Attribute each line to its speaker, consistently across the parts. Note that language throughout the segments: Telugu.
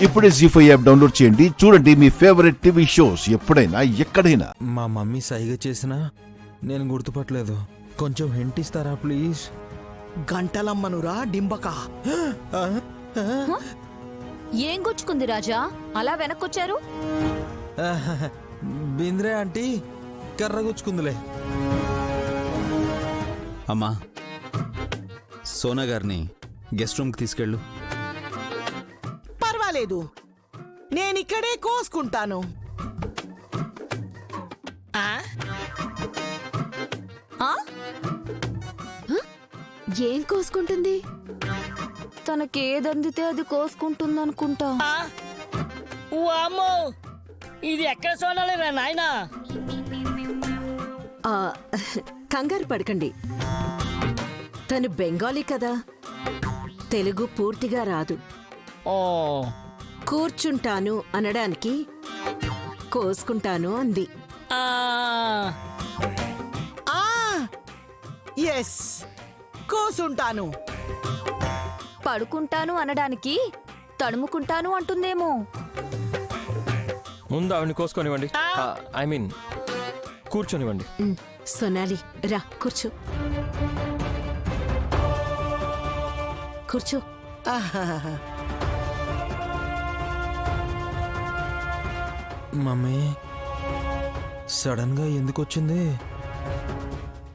Speaker 1: ఇప్పుడే జీ5 యాప్ డౌన్లోడ్ చేయండి. చూడండి మీ ఫేవరెట్ టీవీ షోస్ ఎప్పుడైనా ఎక్కడైనా.
Speaker 2: మా మమ్మీ సైగ చేసినా నేను గుర్తుపట్టలేదు. కొంచెం హింట్ ఇస్తారా ప్లీజ్?
Speaker 3: గంటలమ్మనురా డింబక.
Speaker 4: ఏం గుచ్చుకుంది రాజా, అలా వెనక్కొచ్చారు?
Speaker 2: బింద్రే ఆంటీ కర్ర గుచ్చుకుందిలే.
Speaker 5: అమ్మా, సోనా గారిని గెస్ట్ రూమ్కి తీసుకెళ్ళు.
Speaker 3: పర్వాలేదు, నేనిక్కడే కోసుకుంటాను.
Speaker 4: ఏం కోసుకుంటుంది? తనకేదందితే అది కోసుకుంటుందనుకుంటా.
Speaker 6: వామ్మో, ఇది ఎక్కడ సోనాలేరా నాయనా?
Speaker 7: కంగారు పడకండి, తను బెంగాలీ కదా, తెలుగు పూర్తిగా రాదు.
Speaker 6: ఓ,
Speaker 7: కూర్చుంటాను అనడానికి కోసుకుంటాను అంది.
Speaker 3: ఎస్, కోసుంటాను.
Speaker 4: పడుకుంటాను అనడానికి తడుముకుంటాను అంటుందేమో.
Speaker 8: ముందు ఆవిడ్ని కోసుకొనివ్వండి, ఐ మీన్ కూర్చొనివ్వండి.
Speaker 7: సోనాలి రా కూర్చో, కూర్చో.
Speaker 2: మమ్మీ సడన్ గా ఎందుకు వచ్చింది?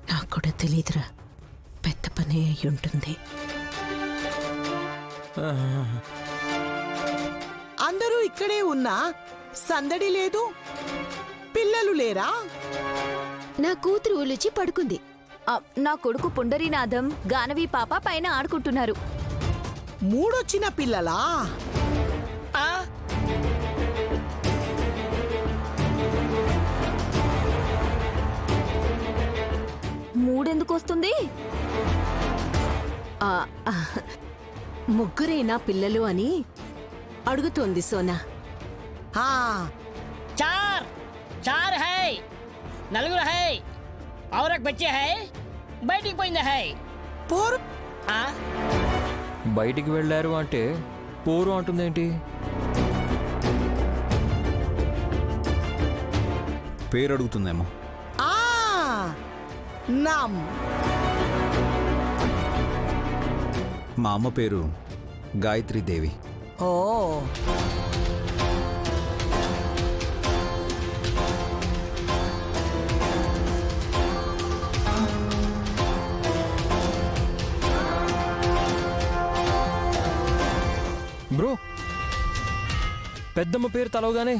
Speaker 7: నాకు కూడా తెలీదురా, పెద్ద పని అయి ఉంటుంది.
Speaker 3: అందరూ ఇక్కడే ఉన్నా సందడి లేదు. పిల్లలు లేరా?
Speaker 4: నా కూతురు ఉలిచి పడుకుంది. నా కొడుకు పుండరీనాథం, గానవి పాప పైన ఆడుకుంటున్నారు.
Speaker 3: మూడొచ్చిన పిల్లలా?
Speaker 4: మూడెందుకు వస్తుంది?
Speaker 7: ముగ్గురేనా పిల్లలు అని అడుగుతోంది సోనా.
Speaker 6: చార్ చార్ హై, నలుగురు హై, और एक बच्चे है, బయటికి పోయింది హై.
Speaker 3: పోరు
Speaker 8: బయటికి వెళ్ళారు అంటే పోరు అంటుందేంటి?
Speaker 5: పేరు అడుగుతుందేమో.
Speaker 3: నామ్.
Speaker 5: మా అమ్మ పేరు గాయత్రి దేవి.
Speaker 3: ఓ,
Speaker 8: బ్రో, పెద్దమ్మ పేరు తలవగానే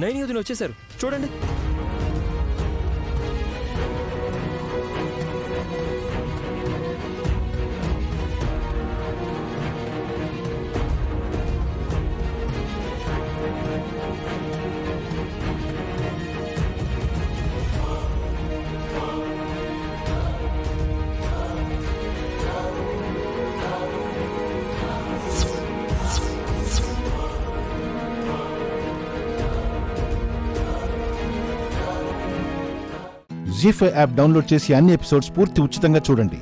Speaker 8: నైనియుధులు వచ్చేశారు చూడండి.
Speaker 1: జీ5 యాప్ డౌన్లోడ్ చేసి అన్ని ఎపిసోడ్స్ పూర్తి ఉచితంగా చూడండి.